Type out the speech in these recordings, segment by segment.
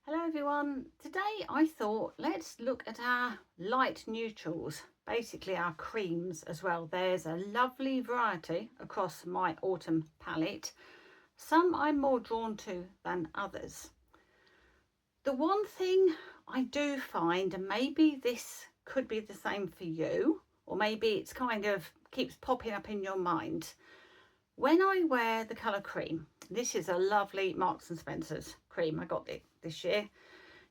Hello everyone. Today I thought let's look at our light neutrals, basically our creams as well. There's a lovely variety across my autumn palette. Some I'm more drawn to than others. The one thing I do find, and maybe this could be the same for you, or maybe it's kind of keeps popping up in your mind. When I wear the colour cream, this is a lovely Marks and Spencer's cream. I got it this year.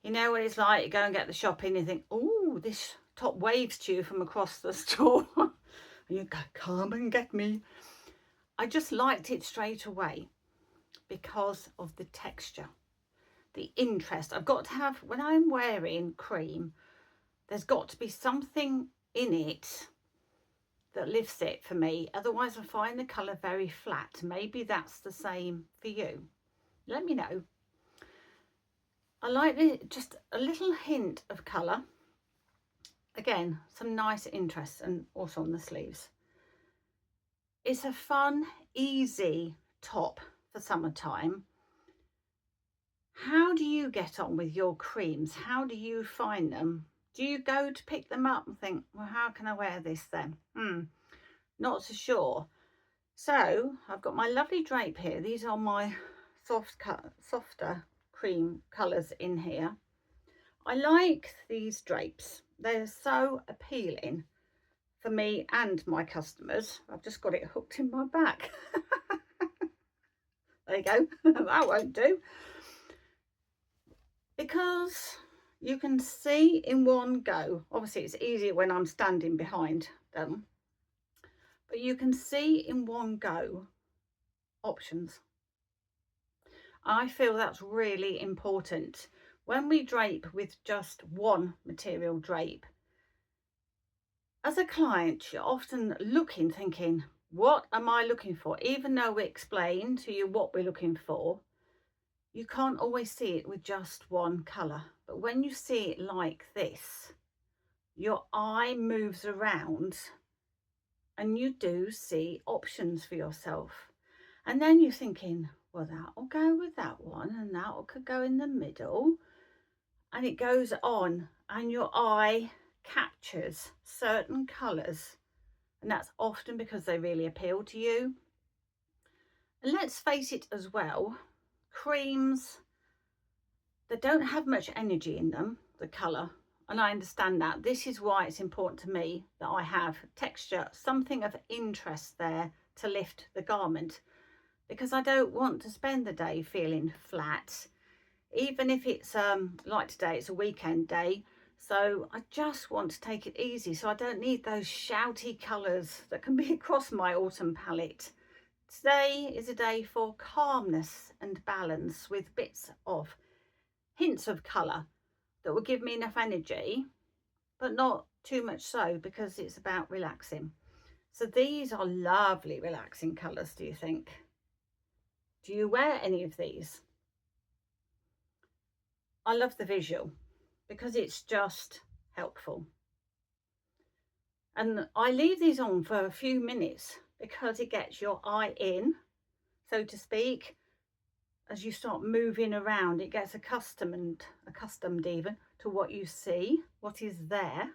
You know what it's like, you go and get the shopping and you think, oh, this top waves to you from across the store. And you go, come and get me. I just liked it straight away because of the texture, the interest. I've got to have, when I'm wearing cream, there's got to be something in it that lifts it for me. Otherwise I find the colour very flat. Maybe that's the same for you. Let me know. I like it, just a little hint of colour. Again, some nice interest, and also on the sleeves. It's a fun, easy top for summertime. How do you get on with your creams? How do you find them? Do you go to pick them up and think, well, how can I wear this then? Not so sure. So I've got my lovely drape here. These are my softer cream colours in here. I like these drapes. They're so appealing for me and my customers. I've just got it hooked in my back. There you go. That won't do. Because you can see in one go. Obviously it's easier when I'm standing behind them. But you can see in one go options. I feel that's really important. When we drape with just one material drape, as a client, you're often looking, thinking, what am I looking for? Even though we explain to you what we're looking for, you can't always see it with just one colour. But when you see it like this, your eye moves around and you do see options for yourself. And then you're thinking, well, that will go with that one and that could go in the middle. And it goes on, and your eye captures certain colours, and that's often because they really appeal to you. And let's face it as well, creams, they don't have much energy in them, the colour, and I understand that. This is why it's important to me that I have texture, something of interest there to lift the garment, because I don't want to spend the day feeling flat. Even if it's like today, it's a weekend day, so I just want to take it easy, so I don't need those shouty colours that can be across my autumn palette. Today is a day for calmness and balance, with bits of hints of colour that will give me enough energy, but not too much so, because it's about relaxing. So these are lovely relaxing colours, do you think? Do you wear any of these? I love the visual because it's just helpful. And I leave these on for a few minutes because it gets your eye in, so to speak. As you start moving around, it gets accustomed even to what you see, what is there.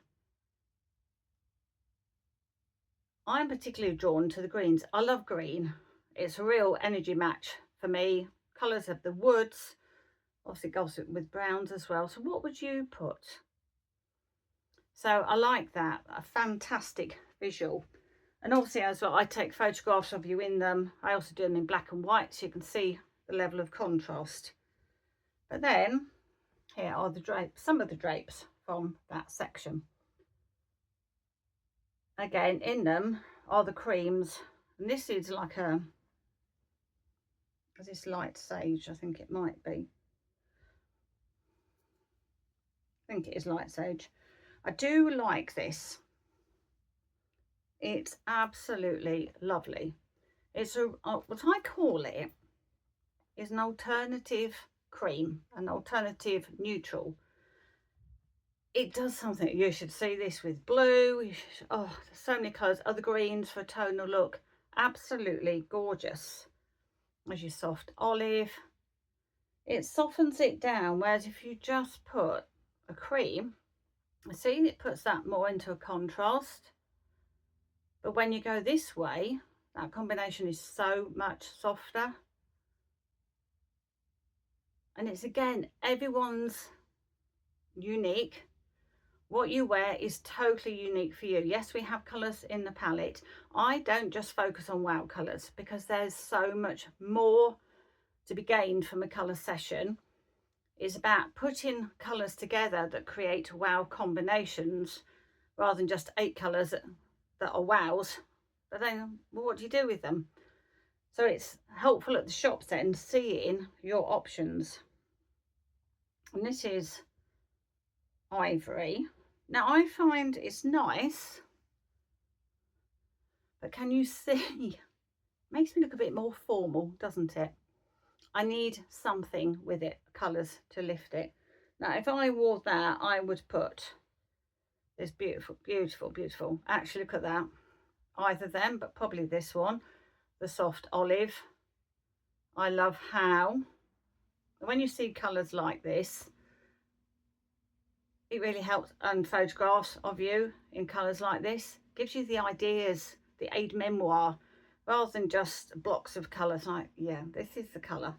I'm particularly drawn to the greens. I love green. It's a real energy match for me. Colours of the woods, obviously goes with browns as well. So what would you put? So I like that, a fantastic visual. And obviously as well, I take photographs of you in them. I also do them in black and white, so you can see the level of contrast. But then here are the drapes, some of the drapes from that section. Again, in them are the creams, and this is like is this light sage? I think it might be. I think it is light sage. I do like this. It's absolutely lovely. It's a what I call it is an alternative cream, an alternative neutral. It does something. You should see this with blue. Oh, there's so many colours. Other greens for a tonal look. Absolutely gorgeous. As your soft olive. it softens it down, whereas if you just put a cream, see, it puts that more into a contrast. But when you go this way, that combination is so much softer. And it's, again, everyone's unique. What you wear is totally unique for you. Yes, we have colours in the palette. I don't just focus on wow colours because there's so much more to be gained from a colour session. It's about putting colours together that create wow combinations rather than just 8 colours that are wows. But then what do you do with them? So it's helpful at the shops end seeing your options. And this is ivory. Now I find it's nice, but can you see? Makes me look a bit more formal, doesn't it? I need something with it, colours to lift it. Now if I wore that, I would put this beautiful, beautiful, beautiful. Actually, look at that. Either them, but probably this one, the soft olive. I love how when you see colours like this, it really helps, and photographs of you in colours like this gives you the ideas, the aide memoir, rather than just blocks of colours like, yeah, this is the colour.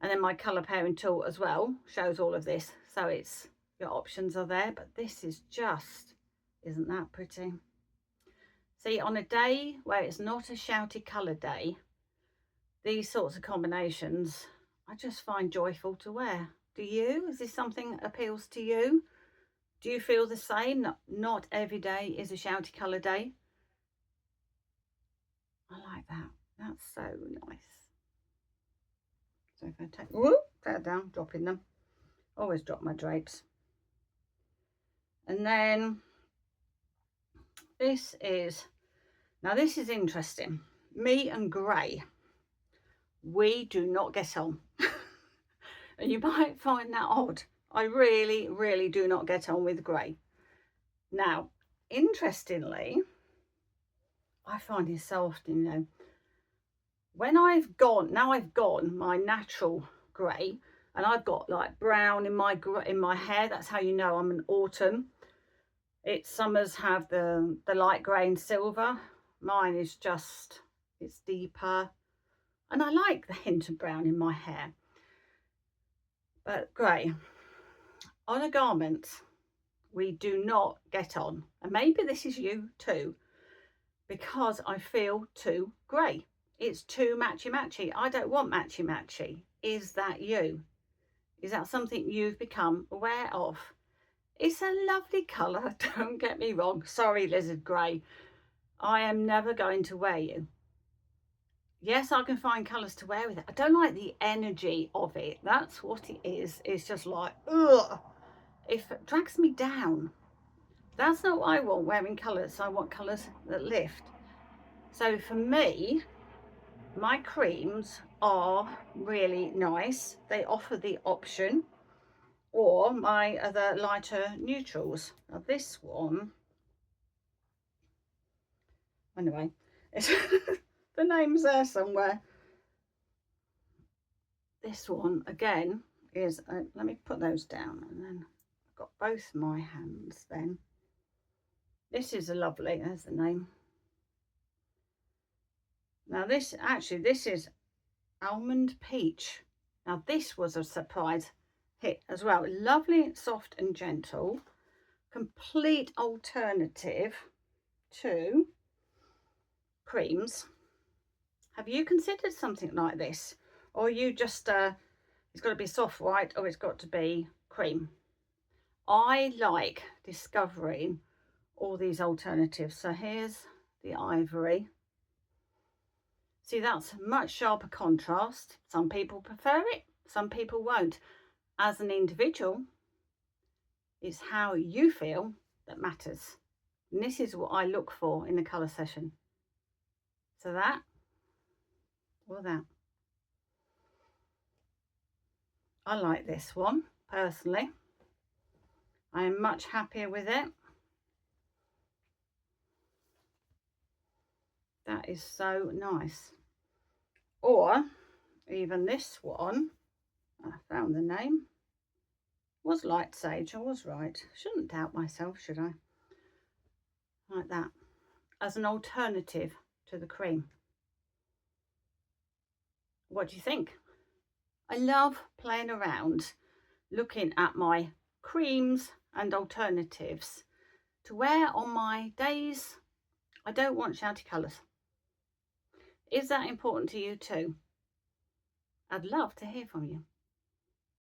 And then my colour pairing tool as well shows all of this, so it's, your options are there. But this is just, isn't that pretty? See, on a day where it's not a shouty colour day, these sorts of combinations I just find joyful to wear. Do you? Is this something that appeals to you? Do you feel the same? Not every day is a shouty colour day. I like that. That's so nice. So if I take, whoop, that down, dropping them. Always drop my drapes. And then this is, now this is interesting. Me and grey, we do not get on. And you might find that odd. I really, really do not get on with grey. Now, interestingly, I find it so often, you know, when I've gone my natural grey, and I've got like brown in my hair. That's how you know I'm an autumn. It's summers have the light grey and silver. Mine is just, it's deeper, and I like the hint of brown in my hair. But grey on a garment, we do not get on. And maybe this is you too, because I feel too grey. It's too matchy-matchy. I don't want matchy-matchy. Is that you? Is that something you've become aware of? It's a lovely colour, don't get me wrong. Sorry, lizard grey. I am never going to wear you. Yes, I can find colours to wear with it. I don't like the energy of it. That's what it is. It's just like, ugh. It drags me down. That's not what I want wearing colours. I want colours that lift. So for me, my creams are really nice. They offer the option. Or my other lighter neutrals. Now this one, anyway, it's the name's there somewhere. This one again is, let me put those down, and then I've got both my hands then. This is a lovely, there's the name. Now this is Almond Peach. Now this was a surprise hit as well. Lovely, soft and gentle. Complete alternative to creams. Have you considered something like this? Or you just, it's got to be soft white, or it's got to be cream? I like discovering all these alternatives. So here's the ivory. See, that's much sharper contrast. Some people prefer it, some people won't. As an individual, it's how you feel that matters. And this is what I look for in a colour session. So that or that. I like this one personally. I am much happier with it. That is so nice. Or even this one, I found the name. Was Light Sage, I was right. Shouldn't doubt myself, should I? Like that, as an alternative to the cream. What do you think? I love playing around, looking at my creams and alternatives to wear on my days I don't want shouty colours. Is that important to you too? I'd love to hear from you.